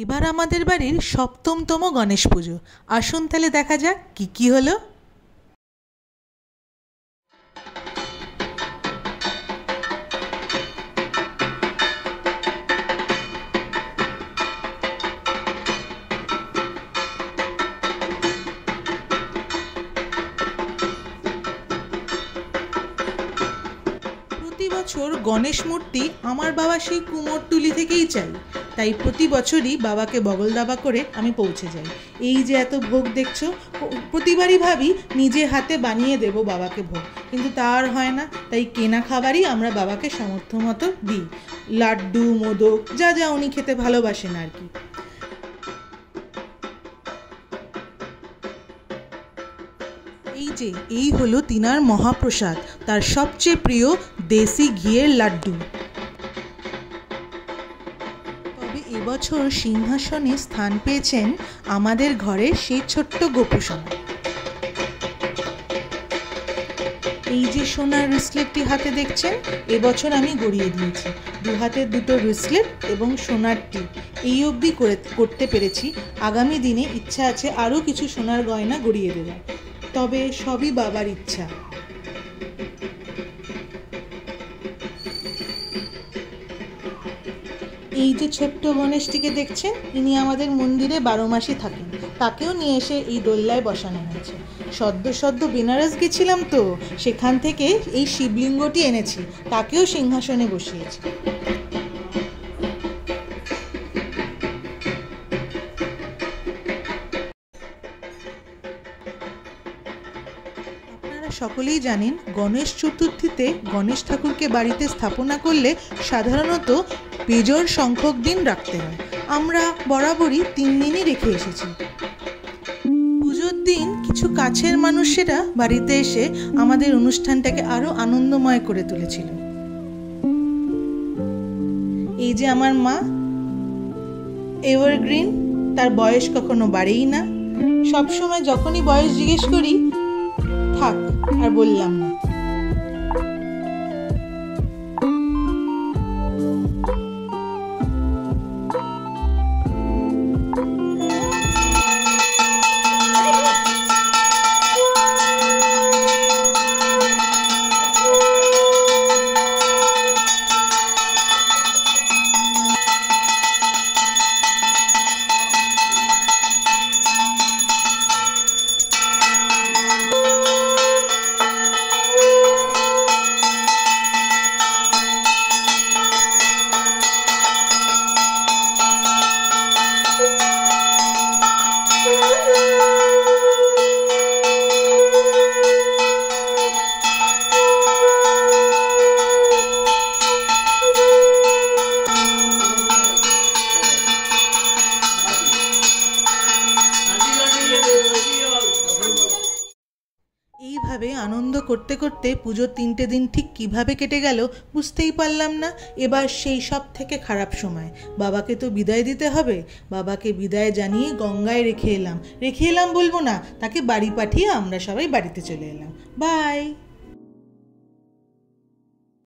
এবার আমাদের বাড়ির সপ্তমতম গণেশ পুজো। আসুন তাহলে দেখা যাক কি কি হলো। প্রতি বছর গণেশ মূর্তি আমার বাবা সেই কুমোরটুলি থেকেই চাই, তাই প্রতি বছরই বাবাকে বগল দাবা করে আমি পৌঁছে যাই। এই যে এত ভোগ দেখছো, প্রতিবারই ভাবি নিজে হাতে বানিয়ে দেব বাবাকে ভোগ, কিন্তু তা আর হয় না। তাই কেনা খাবারই আমরা বাবাকে সামর্থ্য মতো দিই, লাড্ডু মোদক যা যা উনি খেতে ভালোবাসেন আর কি। এই হলো তিনার মহাপ্রসাদ, তার সবচেয়ে প্রিয় দেশি ঘিয়ের লাড্ডু। তবে এবছর সিংহাসনে স্থান পেয়েছেন আমাদের ঘরের সেই ছোট্ট গোপু সোনা। এই যে সোনার রিসলেটটি হাতে দেখছেন, এবছর আমি গড়িয়ে দিয়েছি। দু হাতের দুটো রিসলেট এবং সোনারটি এই অবধি করতে পেরেছি। আগামী দিনে ইচ্ছা আছে আরও কিছু সোনার গয়না গড়িয়ে দেওয়ার, তবে সবই বাবার ইচ্ছা। এই যে ছোট্ট গণেশটিকে দেখছেন, ইনি আমাদের মন্দিরে 12 মাসই থাকেন। তাকেও নিয়ে এসে এই দোল্লায় বসানো হয়েছে। সদ্য বেনারস গেছিলাম তো, সেখান থেকে এই শিবলিঙ্গটি এনেছি, তাকেও সিংহাসনে বসিয়েছি। সকলেই জানেন, গণেশ চতুর্থীতে গণেশ ঠাকুরকে বাড়িতে স্থাপনা করলে সাধারণত বেজোড় সংখ্যক দিন রাখতে হয়। আমরা বরাবরই 3 দিনই রেখে এসেছি। পুজোর দিন কিছু কাছের মানুষেরা বাড়িতে এসে আমাদের অনুষ্ঠানটাকে আরো আনন্দময় করে তুলেছিল। এই যে আমার মা, এভারগ্রিন, তার বয়স কখনো বাড়েই না। সবসময় যখনই বয়স জিজ্ঞেস করি, থাক আর বললাম না। এইভাবে আনন্দ করতে করতে পুজোর 3টে দিন ঠিক কিভাবে কেটে গেল বুঝতেই পারলাম না। এবার সেই সব থেকে খারাপ সময়, বাবাকে তো বিদায় দিতে হবে। বাবাকে বিদায় জানিয়ে গঙ্গায় রেখে এলাম বলবো না, তাকে বাড়ি পাঠিয়ে আমরা সবাই বাড়িতে চলে এলাম। বাই।